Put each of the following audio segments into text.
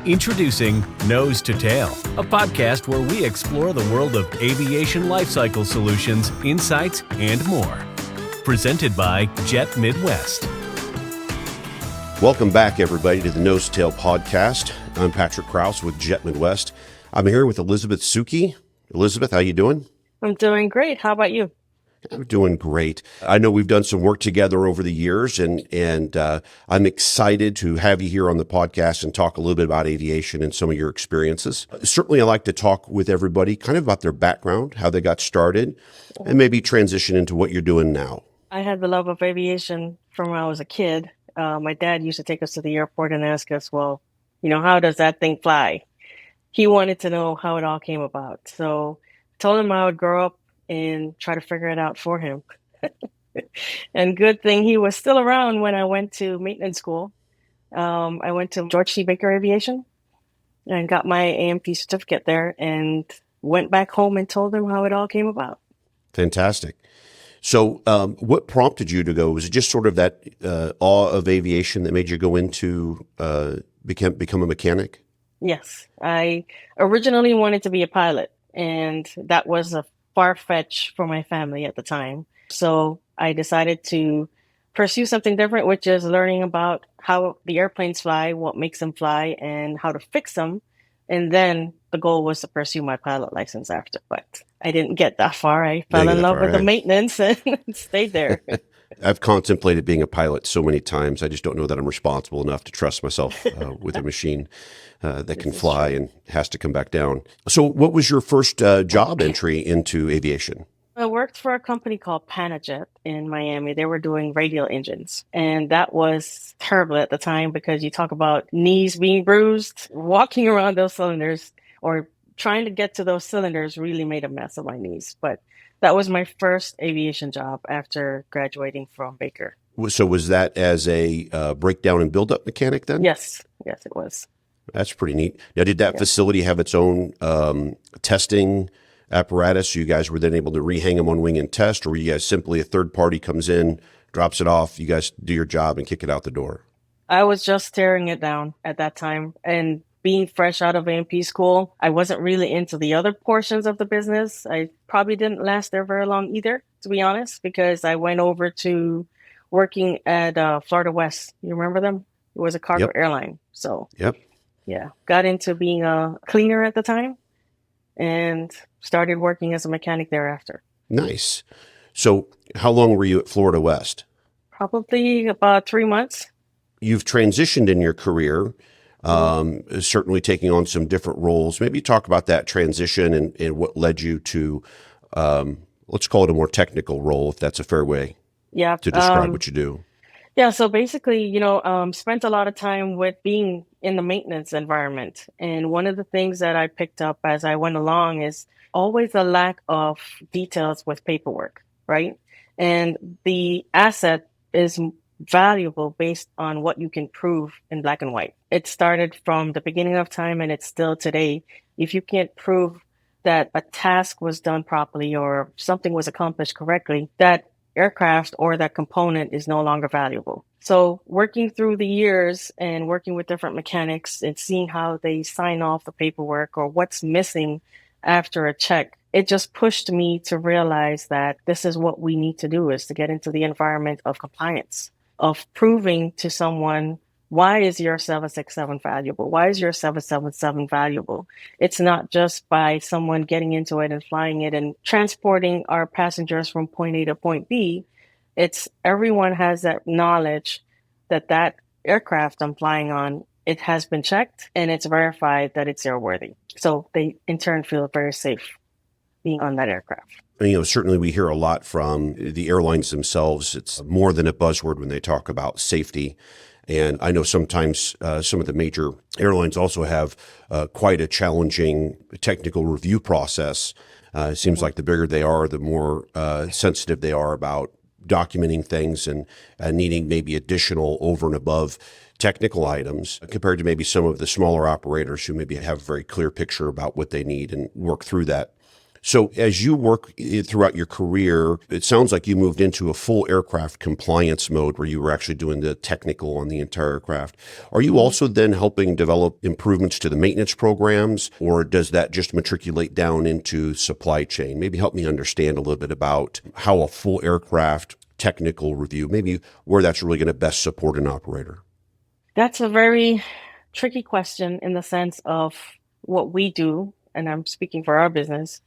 Introducing Nose to Tail, a podcast where we explore the world of aviation lifecycle solutions, insights, and more. Presented by Jet Midwest. Welcome back, everybody, to the Nose to Tail podcast. I'm Patrick Kraus with Jet Midwest. I'm here with Elizabeth Sukie. Elizabeth, how you doing? I'm doing great. How about you? I'm doing great. I know we've done some work together over the years, and I'm excited to have you here on the podcast and talk a little bit about aviation and some of your experiences. Certainly, I like to talk with everybody kind of about their background, how they got started, and maybe transition into what you're doing now. I had the love of aviation from when I was a kid. My dad used to take us to the airport and ask us, well, how does that thing fly? He wanted to know how it all came about. So I told him I would grow up and try to figure it out for him. And good thing he was still around when I went to maintenance school. I went to George C. Baker Aviation and got my A&P certificate there and went back home and told him how it all came about. Fantastic. So what prompted you to go? Was it just sort of that awe of aviation that made you go into become a mechanic? Yes. I originally wanted to be a pilot, and that was a far-fetched for my family at the time. So I decided to pursue something different, which is learning about how the airplanes fly, what makes them fly, and how to fix them. And then the goal was to pursue my pilot license after, but I didn't get that far. I fell in love with the maintenance and stayed there. I've contemplated being a pilot so many times. I just don't know that I'm responsible enough to trust myself with a machine that can fly and has to come back down. So what was your first job entry into aviation? I worked for a company called Panajet in Miami. They were doing radial engines. And that was terrible at the time because you talk about knees being bruised, walking around those cylinders or trying to get to those cylinders really made a mess of my knees. But that was my first aviation job after graduating from Baker. So was that as a breakdown and build-up mechanic then? Yes, it was. That's pretty neat. Now, did that facility have its own testing apparatus? So you guys were then able to rehang them on wing and test, or were you guys simply a third party comes in, drops it off, you guys do your job and kick it out the door? I was just tearing it down at that time. And being fresh out of A&P school, I wasn't really into the other portions of the business. I probably didn't last there very long either, to be honest, because I went over to working at Florida West. You remember them? It was a cargo airline. So got into being a cleaner at the time and started working as a mechanic thereafter. Nice. So how long were you at Florida West? Probably about 3 months. You've transitioned in your career, certainly taking on some different roles. Maybe talk about that transition and what led you to, let's call it a more technical role, if that's a fair way to describe what you do. Yeah, so basically, spent a lot of time with being in the maintenance environment. And one of the things that I picked up as I went along is always a lack of details with paperwork, right? And the asset is valuable based on what you can prove in black and white. It started from the beginning of time and it's still today. If you can't prove that a task was done properly or something was accomplished correctly, that aircraft or that component is no longer valuable. So working through the years and working with different mechanics and seeing how they sign off the paperwork or what's missing after a check, it just pushed me to realize that this is what we need to do, is to get into the environment of compliance, of proving to someone, why is your 767 valuable? Why is your 777 valuable? It's not just by someone getting into it and flying it and transporting our passengers from point A to point B. It's everyone has that knowledge that that aircraft I'm flying on, it has been checked and it's verified that it's airworthy. So they in turn feel very safe being on that aircraft. Certainly we hear a lot from the airlines themselves. It's more than a buzzword when they talk about safety. And I know sometimes some of the major airlines also have quite a challenging technical review process. It seems like the bigger they are, the more sensitive they are about documenting things and needing maybe additional over and above technical items compared to maybe some of the smaller operators who maybe have a very clear picture about what they need and work through that. So as you work throughout your career, it sounds like you moved into a full aircraft compliance mode where you were actually doing the technical on the entire aircraft. Are you also then helping develop improvements to the maintenance programs, or does that just matriculate down into supply chain? Maybe help me understand a little bit about how a full aircraft technical review, maybe where that's really going to best support an operator. That's a very tricky question in the sense of what we do, and I'm speaking for our business.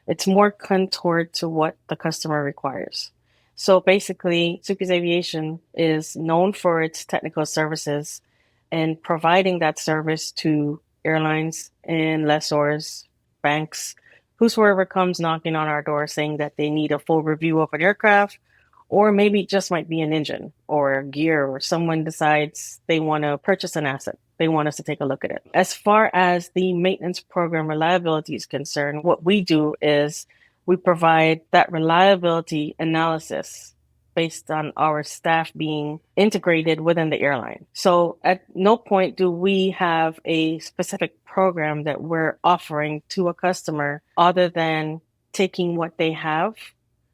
It's more contoured to what the customer requires. So basically, Sukie's Aviation is known for its technical services and providing that service to airlines and lessors, banks, whosoever comes knocking on our door saying that they need a full review of an aircraft, or maybe it just might be an engine or a gear, or someone decides they want to purchase an asset. They want us to take a look at it. As far as the maintenance program reliability is concerned, what we do is we provide that reliability analysis based on our staff being integrated within the airline. So at no point do we have a specific program that we're offering to a customer other than taking what they have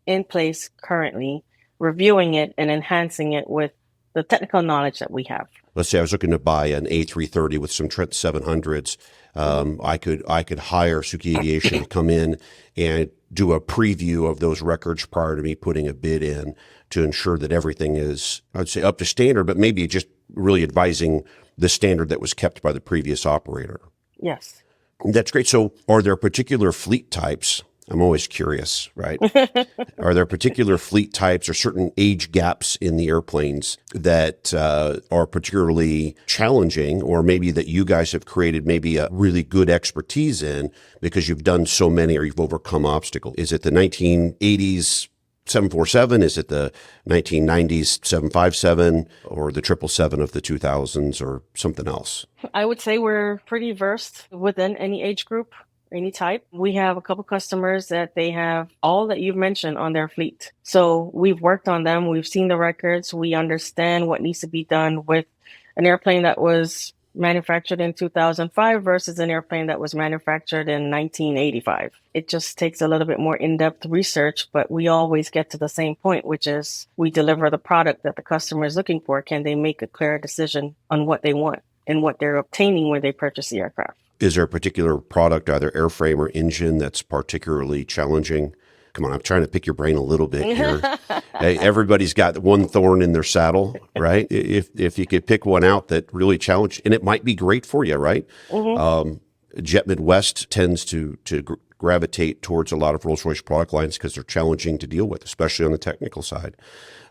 in place currently, reviewing it and enhancing it with the technical knowledge that we have. Let's say I was looking to buy an A330 with some Trent 700s. I could hire Sukie Aviation to come in and do a preview of those records prior to me putting a bid in to ensure that everything is, I'd say, up to standard, but maybe just really advising the standard that was kept by the previous operator. Yes. That's great. So are there particular fleet types? I'm always curious, right? Are there particular fleet types or certain age gaps in the airplanes that are particularly challenging, or maybe that you guys have created maybe a really good expertise in because you've done so many or you've overcome obstacles? Is it the 1980s 747? Is it the 1990s 757 or the 777 of the 2000s or something else? I would say we're pretty versed within any age group, any type. We have a couple customers that they have all that you've mentioned on their fleet. So we've worked on them. We've seen the records. We understand what needs to be done with an airplane that was manufactured in 2005 versus an airplane that was manufactured in 1985. It just takes a little bit more in-depth research, but we always get to the same point, which is we deliver the product that the customer is looking for. Can they make a clear decision on what they want and what they're obtaining when they purchase the aircraft? Is there a particular product, either airframe or engine, that's particularly challenging? Come on, I'm trying to pick your brain a little bit here. Hey, everybody's got one thorn in their saddle, right? If you could pick one out that really challenged, and it might be great for you, right? Jet Midwest tends to gravitate towards a lot of Rolls-Royce product lines because they're challenging to deal with, especially on the technical side.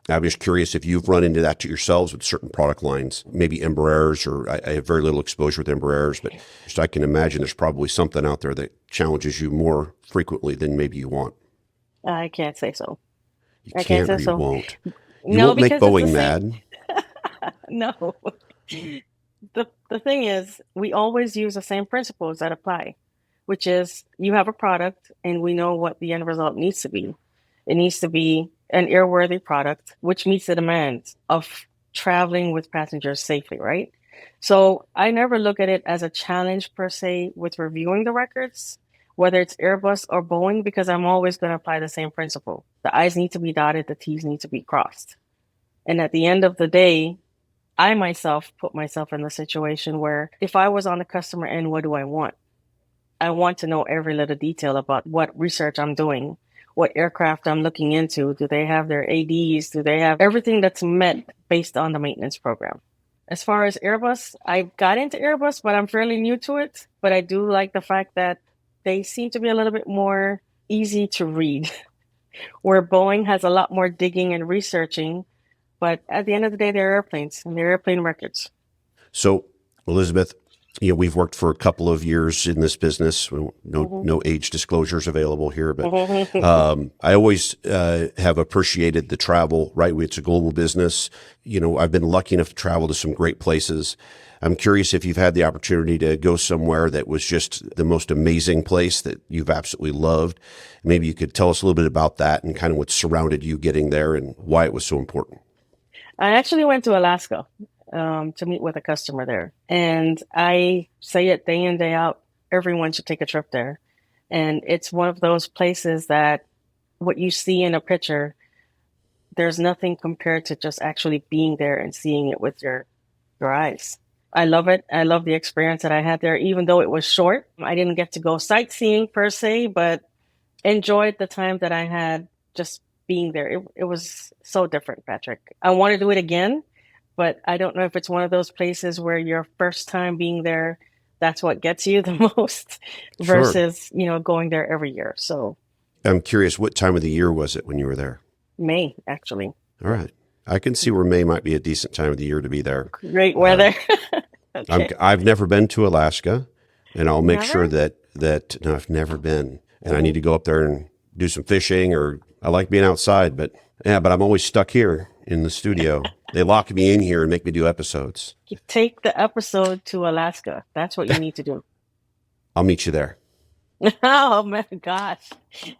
I'm just curious if you've run into that to yourselves with certain product lines, maybe Embraers, or I have very little exposure with Embraers, but just I can imagine there's probably something out there that challenges you more frequently than maybe you want. I can't say so. I can't or you so. won't. You No, won't make because Boeing mad. No. The thing is, we always use the same principles that apply, which is you have a product and we know what the end result needs to be. It needs to be an airworthy product, which meets the demands of traveling with passengers safely, right? So I never look at it as a challenge per se with reviewing the records, whether it's Airbus or Boeing, because I'm always going to apply the same principle. The I's need to be dotted, the T's need to be crossed. And at the end of the day, I myself put myself in the situation where if I was on the customer end, what do I want? I want to know every little detail about what research I'm doing, what aircraft I'm looking into. Do they have their ADs? Do they have everything that's met based on the maintenance program? As far as Airbus, I got into Airbus, but I'm fairly new to it. But I do like the fact that they seem to be a little bit more easy to read, where Boeing has a lot more digging and researching. But at the end of the day, they're airplanes and they're airplane records. So, Elizabeth, we've worked for a couple of years in this business. No age disclosures available here, but I always have appreciated the travel, right? It's a global business. I've been lucky enough to travel to some great places. I'm curious if you've had the opportunity to go somewhere that was just the most amazing place that you've absolutely loved. Maybe you could tell us a little bit about that and kind of what surrounded you getting there and why it was so important. I actually went to Alaska to meet with a customer there. And I say it day in, day out, everyone should take a trip there. And it's one of those places that what you see in a picture, there's nothing compared to just actually being there and seeing it with your eyes. I love it. I love the experience that I had there, even though it was short. I didn't get to go sightseeing per se, but enjoyed the time that I had just being there. It was so different, Patrick. I want to do it again, but I don't know if it's one of those places where your first time being there, that's what gets you the most Sure. versus, going there every year. So I'm curious, what time of the year was it when you were there? May, actually. All right. I can see where May might be a decent time of the year to be there. Great weather. Okay. I've never been to Alaska, and I'll make sure Never? that no, I've never been, and I need to go up there and do some fishing, or I like being outside, but I'm always stuck here in the studio. They lock me in here and make me do episodes. Take the episode to Alaska. That's what you need to do. I'll meet you there. Oh my gosh.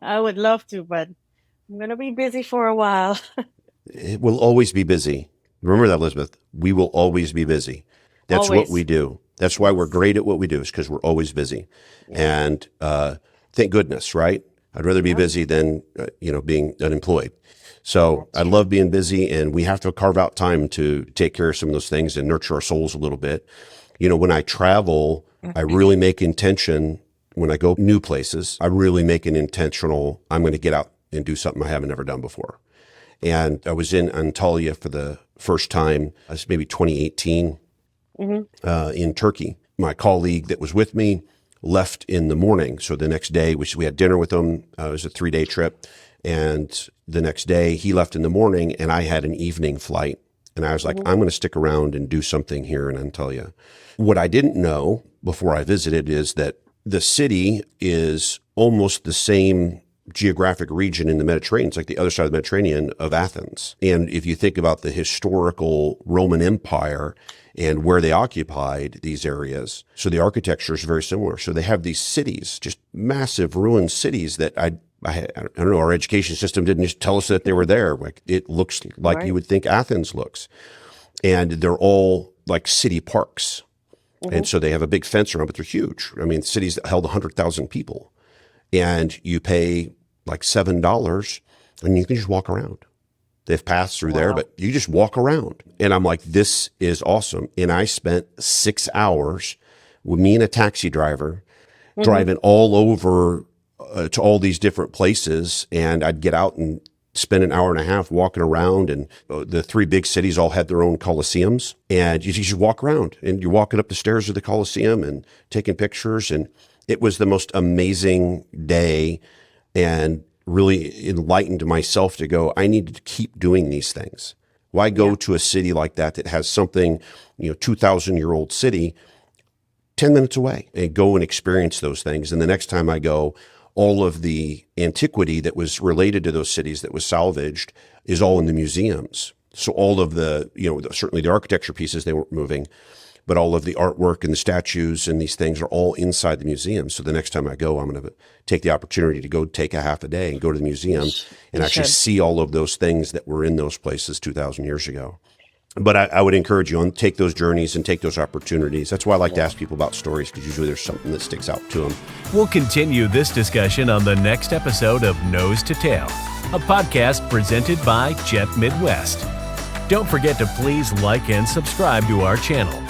I would love to, but I'm going to be busy for a while. It will always be busy. Remember that, Elizabeth. We will always be busy. That's Always. what we do. That's why we're great at what we do, is because we're always busy. Yeah. And thank goodness, right? I'd rather be busy than being unemployed. So I love being busy, and we have to carve out time to take care of some of those things and nurture our souls a little bit. When I travel, I really make intention. When I go new places, I really make an intentional, I'm going to get out and do something I haven't ever done before. And I was in Antalya for the first time, maybe 2018, in Turkey. My colleague that was with me left in the morning. So the next day, we had dinner with him. It was a 3-day trip. And the next day, he left in the morning, and I had an evening flight. And I was like, I'm going to stick around and do something here in Antalya. What I didn't know before I visited is that the city is almost the same geographic region in the Mediterranean. It's like the other side of the Mediterranean of Athens. And if you think about the historical Roman Empire and where they occupied these areas, so the architecture is very similar. So they have these cities, just massive ruined cities that I don't know, our education system didn't just tell us that they were there. Like, it looks like Right. you would think Athens looks. And they're all like city parks. And so they have a big fence around, but they're huge. I mean, cities that held 100,000 people. And you pay like $7 and you can just walk around. They have paths through there, but you just walk around. And I'm like, this is awesome. And I spent 6 hours with me and a taxi driver driving all over to all these different places. And I'd get out and spend an hour and a half walking around. And the 3 big cities all had their own coliseums. And you just walk around, and you're walking up the stairs of the Coliseum and taking pictures. And it was the most amazing day, and really enlightened myself to go, I need to keep doing these things. Why go to a city like that has something, 2,000-year-old city 10 minutes away, and go and experience those things? And the next time I go, all of the antiquity that was related to those cities that was salvaged is all in the museums. So all of the, certainly the architecture pieces, they weren't moving, but all of the artwork and the statues and these things are all inside the museum. So the next time I go, I'm going to take the opportunity to go take a half a day and go to the museum and actually see all of those things that were in those places 2,000 years ago. But I would encourage you to take those journeys and take those opportunities. That's why I like to ask people about stories, because usually there's something that sticks out to them. We'll continue this discussion on the next episode of Nose to Tail, a podcast presented by Jet Midwest. Don't forget to please like and subscribe to our channel.